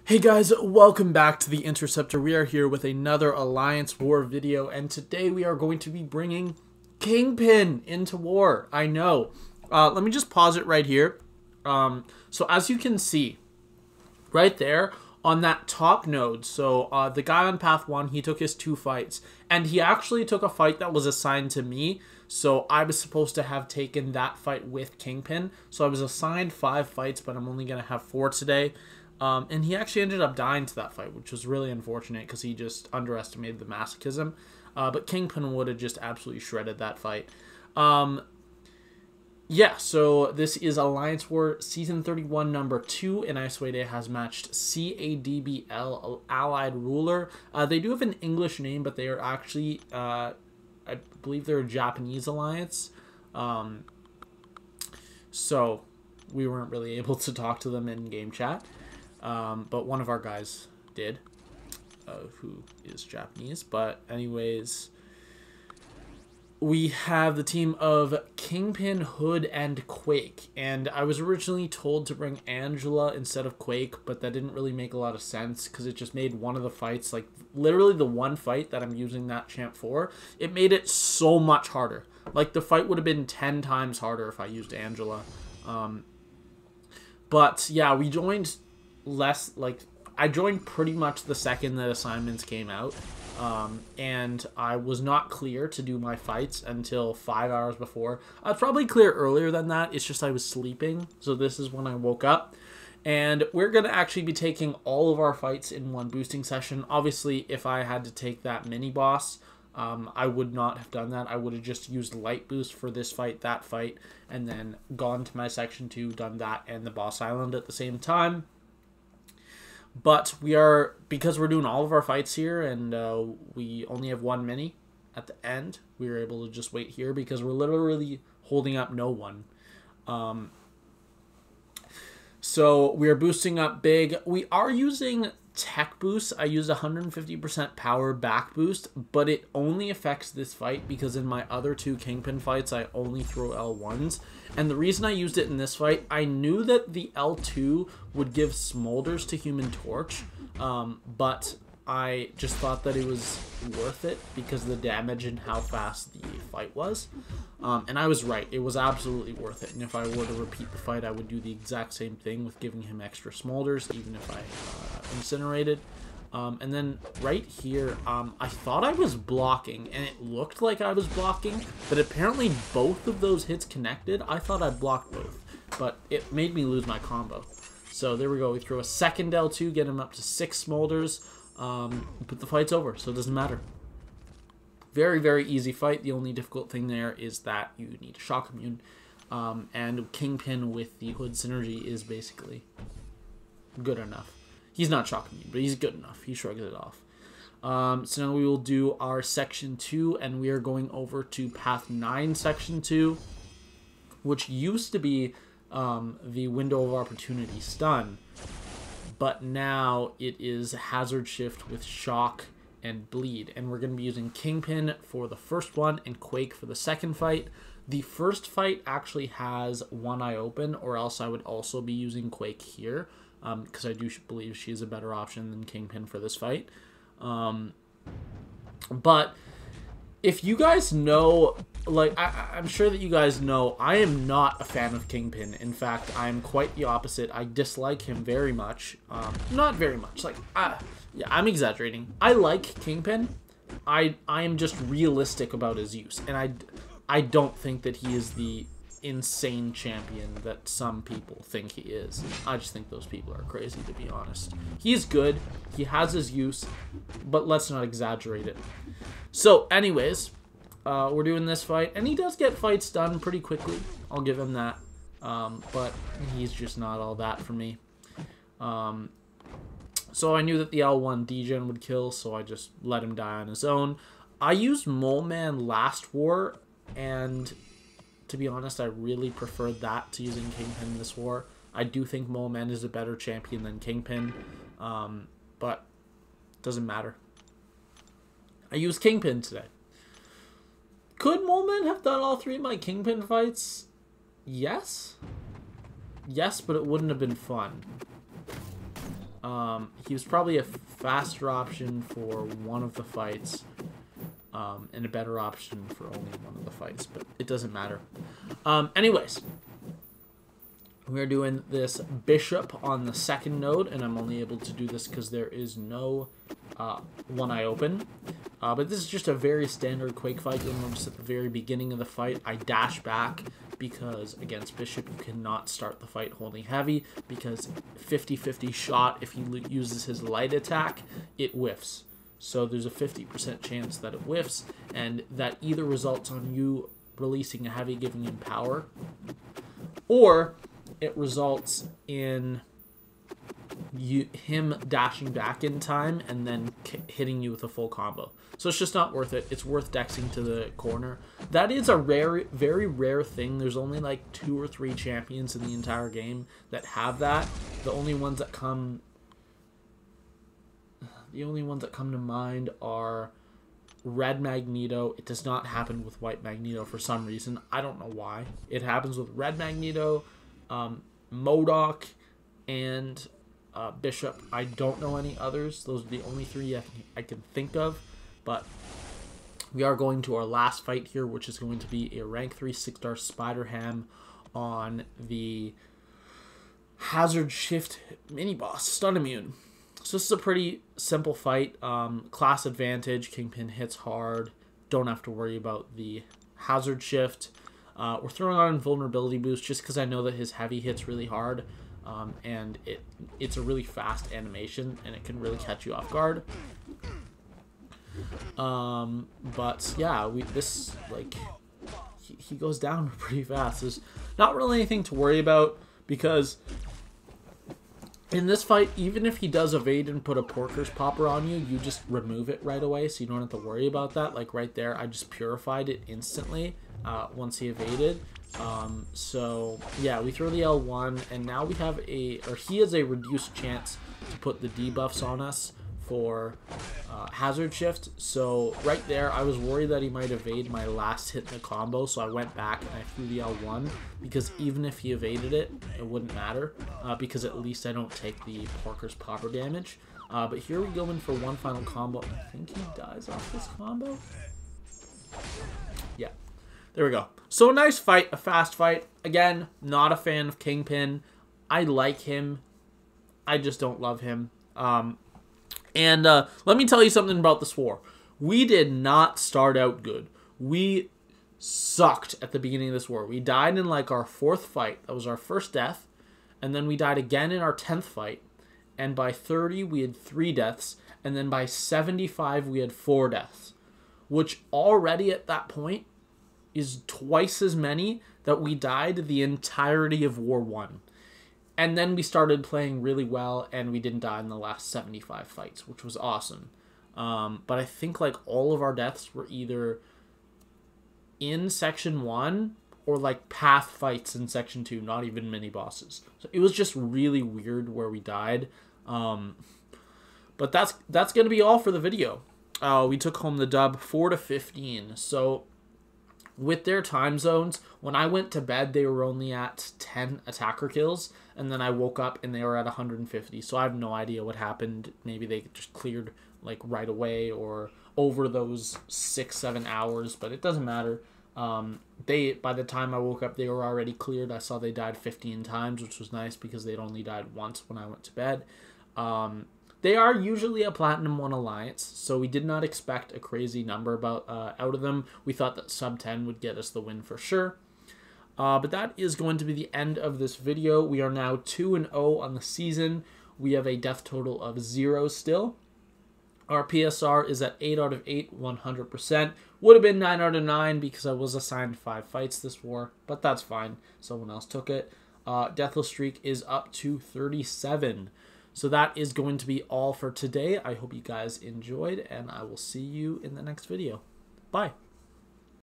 Hey guys, welcome back to the Interceptor. We are here with another Alliance War video, and today we are going to be bringing Kingpin into war. I know. Let me just pause it right here. So as you can see, right there on that top node, so the guy on path 1, he took his 2 fights, and he actually took a fight that was assigned to me, so I was supposed to have taken that fight with Kingpin. So I was assigned 5 fights, but I'm only going to have 4 today. And he actually ended up dying to that fight, which was really unfortunate because he just underestimated the masochism. But Kingpin would have just absolutely shredded that fight. Yeah, so this is Alliance War Season 31, Number 2, and ISO8A has matched CADBL, Allied Ruler. They do have an English name, but they are actually, I believe they're a Japanese alliance. So we weren't really able to talk to them in game chat. But one of our guys did, who is Japanese. But anyways, we have the team of Kingpin, Hood, and Quake. And I was originally told to bring Angela instead of Quake, but that didn't really make a lot of sense because it just made one of the fights, like literally the one fight that I'm using that champ for, it made it so much harder. Like the fight would have been 10 times harder if I used Angela. But yeah, we joined I joined pretty much the second that assignments came out, and I was not clear to do my fights until 5 hours before. I was probably clear earlier than that, it's just I was sleeping, so this is when I woke up. And we're going to actually be taking all of our fights in one boosting session. Obviously, if I had to take that mini-boss, I would not have done that. I would have just used light boost for this fight, that fight, and then gone to my section 2, done that and the boss island at the same time. But because we're doing all of our fights here and we only have one mini at the end, we were able to just wait here because we're literally holding up no one. So we are boosting up big. We are using tech boost. I used 150% power back boost, but it only affects this fight because in my other 2 Kingpin fights, I only throw L1s. And the reason I used it in this fight, I knew that the L2 would give smolders to Human Torch, but I just thought that it was worth it because of the damage and how fast the fight was. And I was right. It was absolutely worth it. And if I were to repeat the fight, I would do the exact same thing with giving him extra smolders, even if I incinerated. And then right here, I thought I was blocking, and it looked like I was blocking, but apparently both of those hits connected. I thought I blocked both, but it made me lose my combo. So there we go. We throw a second L2, get him up to 6 smolders. But the fight's over, so it doesn't matter. Very, very easy fight. The only difficult thing there is that you need a shock immune. And Kingpin with the Hood synergy is basically good enough. He's not shock immune, but he's good enough. He shrugs it off. So now we will do our section 2, and we are going over to path 9 section 2, which used to be the window of opportunity stun. But now it is hazard shift with shock and bleed. And we're going to be using Kingpin for the first one and Quake for the second fight. The first fight actually has one eye open, or else I would also be using Quake here. Because I do believe she is a better option than Kingpin for this fight. But if you guys know, like, I'm sure that you guys know, I am not a fan of Kingpin. In fact, I am quite the opposite. I dislike him very much. Not very much. Like, yeah, I'm exaggerating. I like Kingpin. I am just realistic about his use. And I don't think that he is the insane champion that some people think he is. I just think those people are crazy, to be honest. He's good. He has his use. But let's not exaggerate it. So, anyways, we're doing this fight, and he does get fights done pretty quickly. I'll give him that, but he's just not all that for me. So I knew that the L1 degen would kill, so I just let him die on his own. I used Mole Man last war, and to be honest, I really preferred that to using Kingpin this war. I do think Mole Man is a better champion than Kingpin, but doesn't matter. I used Kingpin today. Could Mole Man have done all 3 of my Kingpin fights? Yes. Yes, but it wouldn't have been fun. He was probably a faster option for one of the fights, and a better option for only one of the fights, but it doesn't matter. Anyways, we're doing this bishop on the second node, and I'm only able to do this because there is no one eye open. But this is just a very standard Quake fight. You'll notice at the very beginning of the fight, I dash back because against bishop, you cannot start the fight holding heavy because 50-50 shot, if he uses his light attack, it whiffs. So there's a 50% chance that it whiffs, and that either results on you releasing a heavy, giving him power, or it results in him dashing back in time and then hitting you with a full combo. So it's just not worth it. It's worth dexing to the corner. That is a very rare thing. There's only like 2 or 3 champions in the entire game that have that. The only ones that come to mind are Red Magneto. It does not happen with White Magneto for some reason. I don't know why. It happens with Red Magneto, MODOK, and Bishop. I don't know any others. Those are the only 3 I can think of. But we are going to our last fight here, which is going to be a rank 3 6-star Spider Ham on the Hazard Shift mini boss, Stun Immune. So this is a pretty simple fight. Class advantage. Kingpin hits hard. Don't have to worry about the Hazard Shift. We're throwing on Vulnerability Boost just because I know that his heavy hits really hard. And it's a really fast animation, and it can really catch you off guard. But yeah, he goes down pretty fast. There's not really anything to worry about because in this fight, even if he does evade and put a Porker's Popper on you, you just remove it right away, so you don't have to worry about that. Like right there, I just purified it instantly once he evaded. So yeah, we throw the L1, and now we have he has a reduced chance to put the debuffs on us for Hazard Shift. So right there, I was worried that he might evade my last hit in the combo, so I went back and I threw the L1, because even if he evaded it, it wouldn't matter, because at least I don't take the Porker's Popper damage. But here we go in for one final combo. I think he dies off this combo. Yeah. There we go. So a nice fight, a fast fight. Again, not a fan of Kingpin. I like him. I just don't love him. And let me tell you something about this war. We did not start out good. We sucked at the beginning of this war. We died in like our 4th fight. That was our first death. And then we died again in our 10th fight. And by 30, we had 3 deaths. And then by 75, we had 4 deaths. Which already at that point is twice as many that we died the entirety of War 1. And then we started playing really well, and we didn't die in the last 75 fights, which was awesome. But I think like all of our deaths were either in Section 1 or like path fights in Section 2, not even mini bosses. So it was just really weird where we died. But that's going to be all for the video. We took home the dub 4-15. So with their time zones, when I went to bed, they were only at 10 attacker kills, and then I woke up and they were at 150. So I have no idea what happened. Maybe they just cleared like right away or over those 6-7 hours, but it doesn't matter. By the time I woke up, they were already cleared. I saw they died 15 times, which was nice because they'd only died once when I went to bed. They are usually a Platinum 1 Alliance, so we did not expect a crazy number out of them. We thought that sub 10 would get us the win for sure. But that is going to be the end of this video. We are now 2-0 on the season. We have a death total of 0 still. Our PSR is at 8 out of 8, 100%. Would have been 9 out of 9 because I was assigned 5 fights this war, but that's fine. Someone else took it. Deathless streak is up to 37. So that is going to be all for today. I hope you guys enjoyed, and I will see you in the next video. Bye.